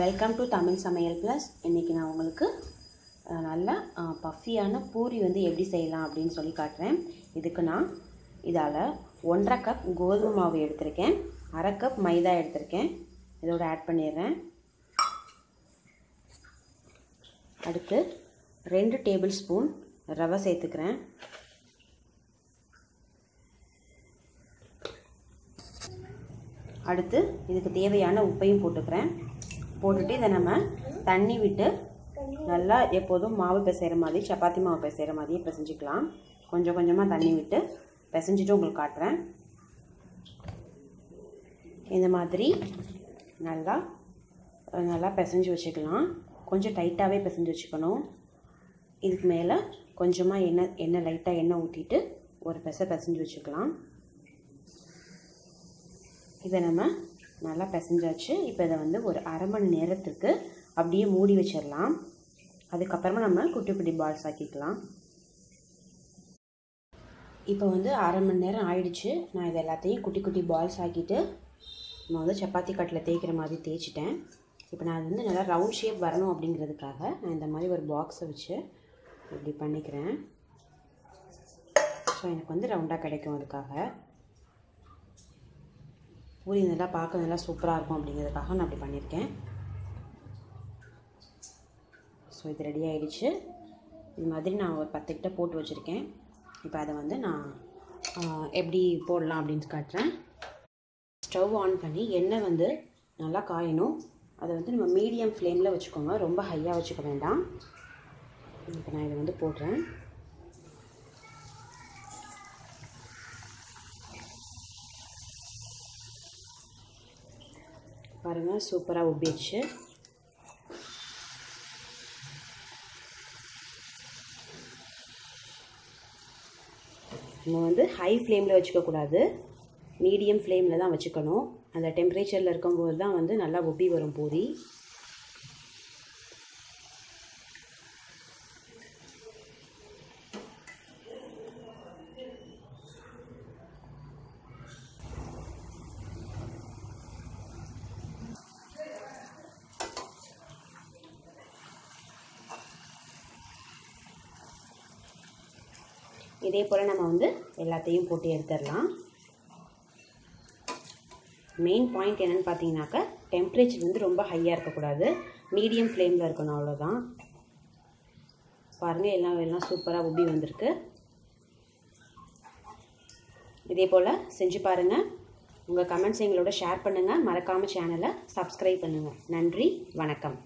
Welcome to Tamil சமையல் plus. இன்றைக்கி நான் உங்களுக்கு நல்லா பஃபியான பூரி வந்து எப்படி செய்யலாம் அப்படின்னு சொல்லி காட்டுறேன். இதுக்கு நான் இதால் 1.5 கப் கோதுமை மாவு எடுத்திருக்கேன், 1/2 கப் மைதா எடுத்திருக்கேன். இதோட ஆட் பண்ணிடுறேன். அடுத்து 2 டேபிள் ஸ்பூன் ரவை சேர்த்துக்கிறேன். அடுத்து இதுக்கு தேவையான உப்பையும் போட்டுக்கிறேன். போட்டுட்டு இதை நம்ம தண்ணி விட்டு நல்லா எப்போதும் மாவு பிசைகிற மாதிரி, சப்பாத்தி மாவு பிசைகிற மாதிரியே பிசைஞ்சிக்கலாம். கொஞ்சம் கொஞ்சமாக தண்ணி விட்டு பிசைஞ்சிட்டு உங்களுக்கு காட்டுறேன். இந்த மாதிரி நல்லா பிசைஞ்சு வச்சுக்கலாம். கொஞ்சம் டைட்டாகவே பிசைஞ்சு வச்சுக்கணும். இதுக்கு மேலே கொஞ்சமாக எண்ணெய் லைட்டாக எண்ணெய் ஊற்றிட்டு ஒரு பிசைஞ்சு வச்சுக்கலாம். இதை நம்ம நல்லா பிசைஞ்சாச்சு. இப்போ இதை வந்து ஒரு அரை மணி நேரத்துக்கு அப்படியே மூடி வச்சிடலாம். அதுக்கப்புறமா நம்ம குட்டி குட்டி பால்ஸ் ஆக்கிக்கலாம். இப்போ வந்து அரை மணி நேரம் ஆயிடுச்சு. நான் இது எல்லாத்தையும் குட்டி குட்டி பால்ஸ் ஆக்கிட்டு நம்ம வந்து சப்பாத்தி கட்டில் தேய்க்கிற மாதிரி தேய்ச்சிட்டேன். இப்போ நான் அது வந்து நல்லா ரவுண்ட் ஷேப் வரணும் அப்படிங்கிறதுக்காக நான் இந்த மாதிரி ஒரு பாக்ஸை வச்சு இப்படி பண்ணிக்கிறேன். ஸோ எனக்கு வந்து ரவுண்டாக கிடைக்கும். அதுக்காக பூரி நல்லா பார்க்க நல்லா சூப்பராக இருக்கும் அப்படிங்கிறதுக்காக நான் அப்படி பண்ணியிருக்கேன். ஸோ இது ரெடி ஆகிடுச்சு. இது மாதிரி நான் ஒரு 10 கிட்ட போட்டு வச்சுருக்கேன். இப்போ அதை வந்து நான் எப்படி போடலாம் அப்படின்னு காட்டுறேன். ஸ்டவ் ஆன் பண்ணி எண்ணெய் வந்து நல்லா காயணும். அதை வந்து நம்ம மீடியம் ஃப்ளேமில் வச்சுக்கோங்க, ரொம்ப ஹையாக வச்சுக்க வேண்டாம். இப்போ நான் இதை வந்து போடுறேன். பாருங்கள், சூப்பராக உப்பிடுச்சு. நம்ம வந்து ஹை ஃப்ளேமில் வச்சுக்கக்கூடாது, மீடியம் ஃப்ளேமில் தான் வச்சுக்கணும். அந்த டெம்பரேச்சரில் இருக்கும்போது தான் வந்து நல்லா உப்பி வரும் பூரி. இதே போல் நம்ம வந்து எல்லாத்தையும் போட்டு எடுத்துடலாம். மெயின் பாயிண்ட் என்னென்னு பார்த்தீங்கன்னாக்கா, டெம்பரேச்சர் வந்து ரொம்ப ஹையாக இருக்கக்கூடாது, மீடியம் ஃப்ளேமில் இருக்கணும், அவ்வளோதான். பாருங்கள், எல்லாம் சூப்பராக உப்பி வந்திருக்கு. இதே போல் செஞ்சு பாருங்கள். உங்கள் கமெண்ட்ஸ் எங்களோட ஷேர் பண்ணுங்கள். மறக்காமல் சேனலை சப்ஸ்கிரைப் பண்ணுங்கள். நன்றி, வணக்கம்.